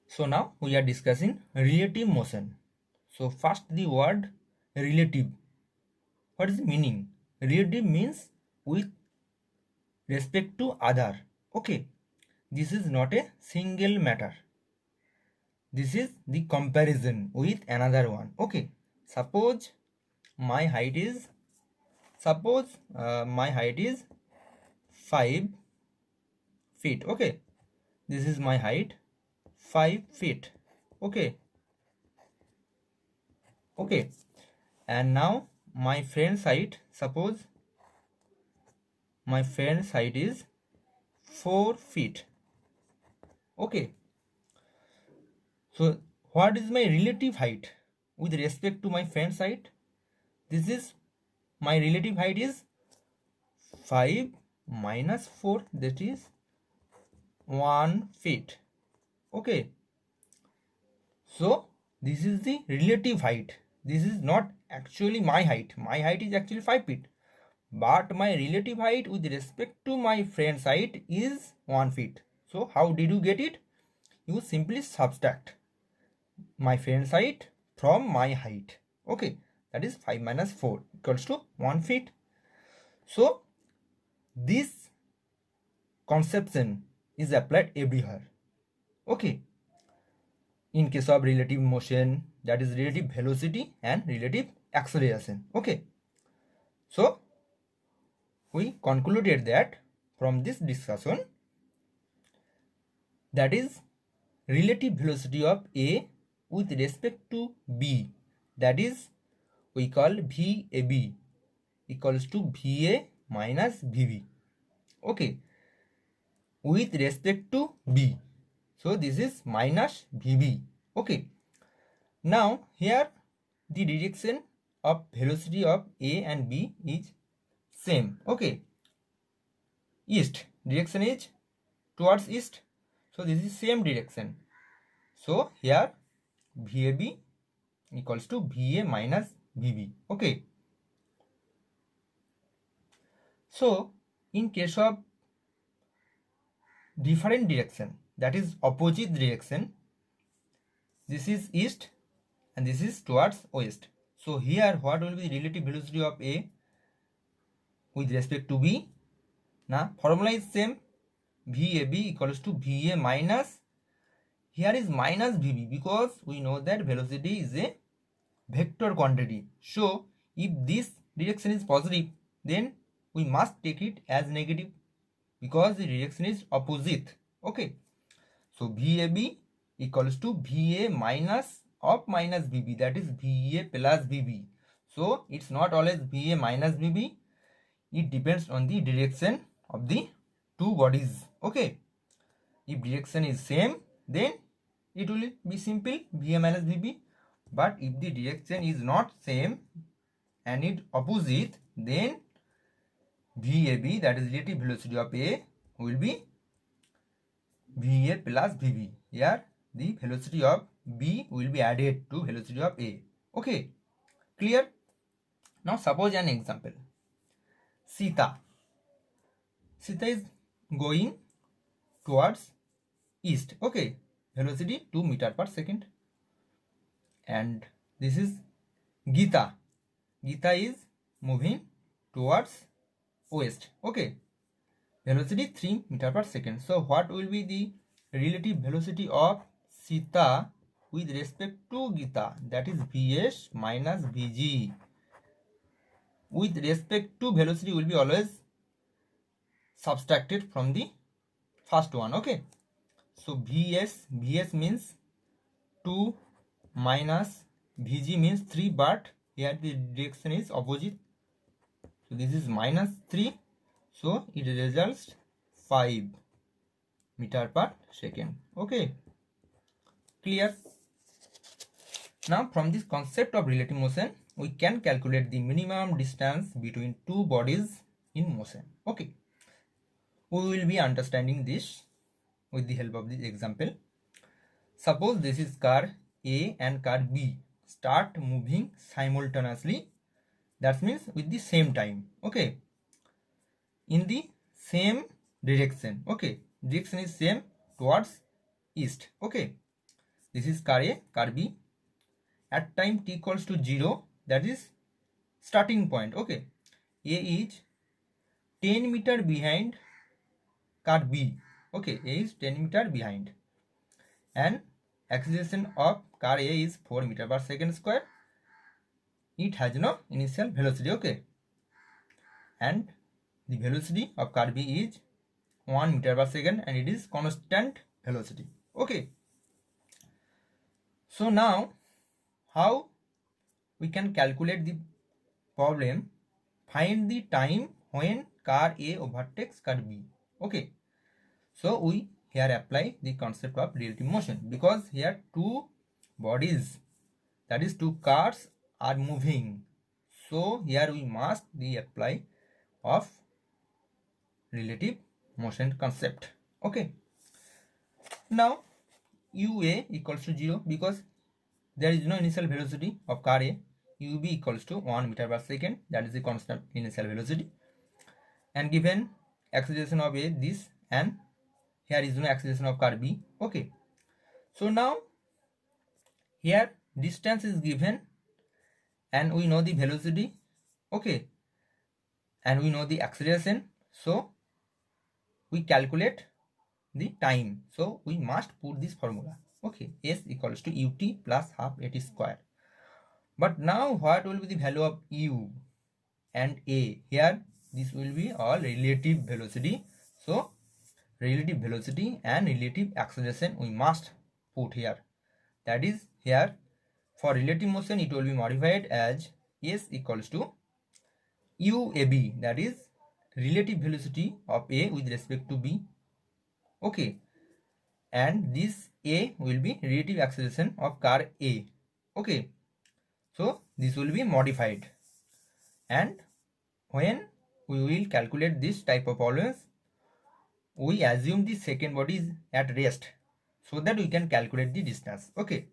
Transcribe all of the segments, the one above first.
So now we are discussing relative motion. So first the word relative. What is the meaning? Relative means with respect to other. Okay. This is not a single matter. This is the comparison with another one. Okay. Suppose my height is my height is 5 feet. Okay. This is my height 5 feet. Okay. Okay. And now my friend's height, suppose my friend's height is 4 feet. Okay. So what is my relative height with respect to my friend's height? This is my relative height is 5 minus 4, that is 1 feet. Okay. So this is the relative height. This is not actually my height. My height is actually 5 feet. But my relative height with respect to my friend's height is 1 feet. So how did you get it? You simply subtract my friend's height from my height. Okay, that is 5 minus 4 equals to 1 feet. So this conception is applied everywhere. Okay, in case of relative motion, that is relative velocity and relative acceleration. Okay, so we concluded that from this discussion, that is relative velocity of A with respect to B, that is we call VAB equals to VA minus VB. Okay, with respect to B, so this is minus VB. Okay, now here the direction of velocity of A and B is same. Okay, east, direction is towards east, so this is same direction. So here VAB equals to VA minus VB. Okay, so in case of different direction, that is opposite direction, this is east and this is towards west. So here what will be the relative velocity of A with respect to B? Now formula is same, VAB equals to VA minus, here is minus VB because we know that velocity is a vector quantity. So if this direction is positive, then we must take it as negative because the direction is opposite. Okay, so VAB equals to VA minus of minus VB, that is VA plus VB. So it's not always VA minus VB, it depends on the direction of the two bodies. Okay, if direction is same, then it will be simple VA minus VB, but if the direction is not same and it opposite, then VAB, that is relative velocity of A, will be VA plus VB. Here the velocity of B will be added to velocity of A. Okay, clear? Now suppose an example. Sita is going towards east. Okay, velocity 2 meter per second. And this is Geeta is moving towards west. Okay, velocity 3 meter per second. So what will be the relative velocity of Sita with respect to Geeta? That is Vs minus Vg. With respect to velocity will be always subtracted from the first one. Okay, so Vs means 2 minus Vg means 3, but here the direction is opposite, so this is minus 3, so it results 5 meter per second. Okay, clear? Now from this concept of relative motion, we can calculate the minimum distance between two bodies in motion. Okay, we will be understanding this with the help of this example. Suppose this is car A and car B start moving simultaneously, that means with the same time. Okay, in the same direction. Okay, direction is same, towards east. Okay, this is car A, car B. At time t equals to 0, that is starting point. Okay, A is 10 meter behind car B. Okay, A is 10 meter behind, and acceleration of car A is 4 meter per second square. It has no initial velocity. Okay, and the velocity of car B is 1 meter per second, and it is constant velocity. Okay, so now how we can calculate the problem? Find the time when car A overtakes car B. Okay, so we here apply the concept of relative motion, because here two bodies, that is two cars, are moving. So here we must the apply of relative motion concept. Okay, now UA equals to 0, because there is no initial velocity of car A. UB equals to 1 meter per second, that is the constant initial velocity, and given acceleration of A this, and here is no acceleration of car B. Okay, so now here distance is given and we know the velocity. Okay, and we know the acceleration, so we calculate the time. So we must put this formula. Okay, S equals to ut plus half at square. But now what will be the value of u and a? Here this will be all relative velocity. So relative velocity and relative acceleration we must put here. That is, here for relative motion it will be modified as S equals to UAB, that is relative velocity of A with respect to B. Okay, and this A will be relative acceleration of car A. Okay, so this will be modified, and when we will calculate this type of problems, we assume the second body is at rest so that we can calculate the distance. Okay,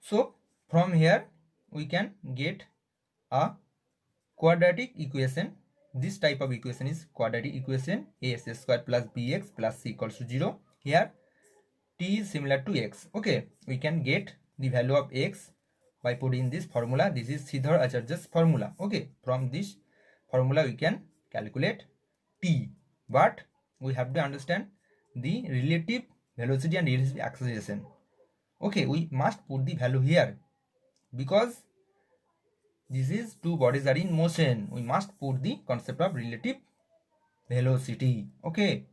so from here we can get a quadratic equation. This type of equation is quadratic equation, as square plus bx plus c equals to 0. Here t is similar to x. Okay, we can get the value of x by putting this formula. This is Sridhar Acharya's formula. Okay, from this formula we can calculate t, but we have to understand the relative velocity and relative acceleration. Okay, we must put the value here because this is two bodies are in motion. We must put the concept of relative velocity. Okay,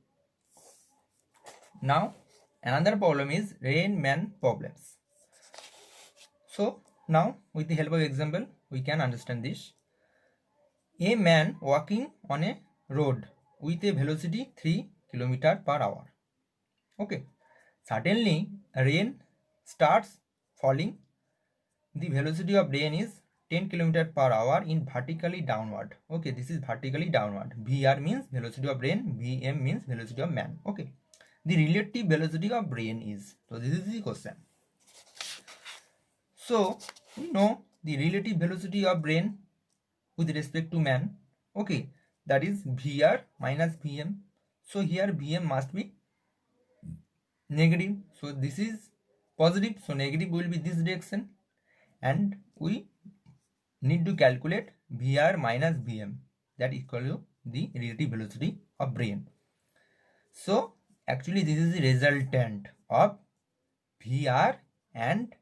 now another problem is rain-man problems. So now with the help of example we can understand this. A man walking on a road with a velocity 3 km per hour. Okay, suddenly rain starts falling. The velocity of rain is 10 km per hour in vertically downward. Okay, this is vertically downward. VR means velocity of rain, VM means velocity of man. Okay, the relative velocity of rain is, so this is the question. So we know the relative velocity of rain with respect to man. Okay, that is VR minus VM. So here VM must be negative, so this is positive, so negative will be this direction, and we need to calculate VR minus VM, that is equal to the relative velocity of rain. So actually this is the resultant of VR and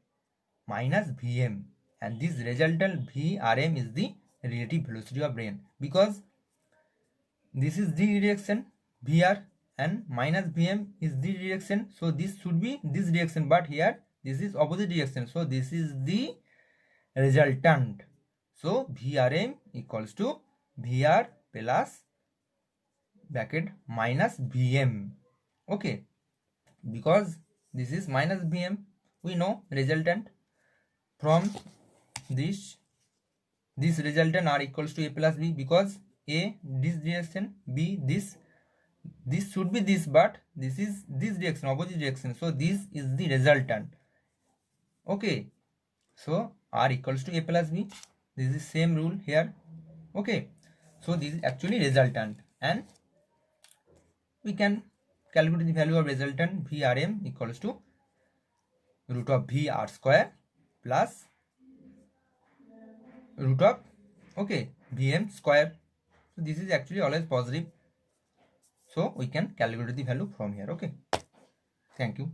minus VM, and this resultant VRM is the relative velocity of rain, because this is the direction VR and minus VM is the direction, so this should be this direction, but here this is opposite direction, so this is the resultant. So VRM equals to VR plus bracket minus VM. Okay, because this is minus VM, we know resultant. From this resultant are equals to A plus B, because A this direction, B this should be this, but this is this direction, opposite direction, so this is the resultant. Okay, so R equals to A plus B, this is same rule here. Okay, so this is actually resultant, and we can calculate the value of resultant VRM equals to root of v r square plus root of vm square. So this is actually always positive, so we can calculate the value from here. Okay, thank you.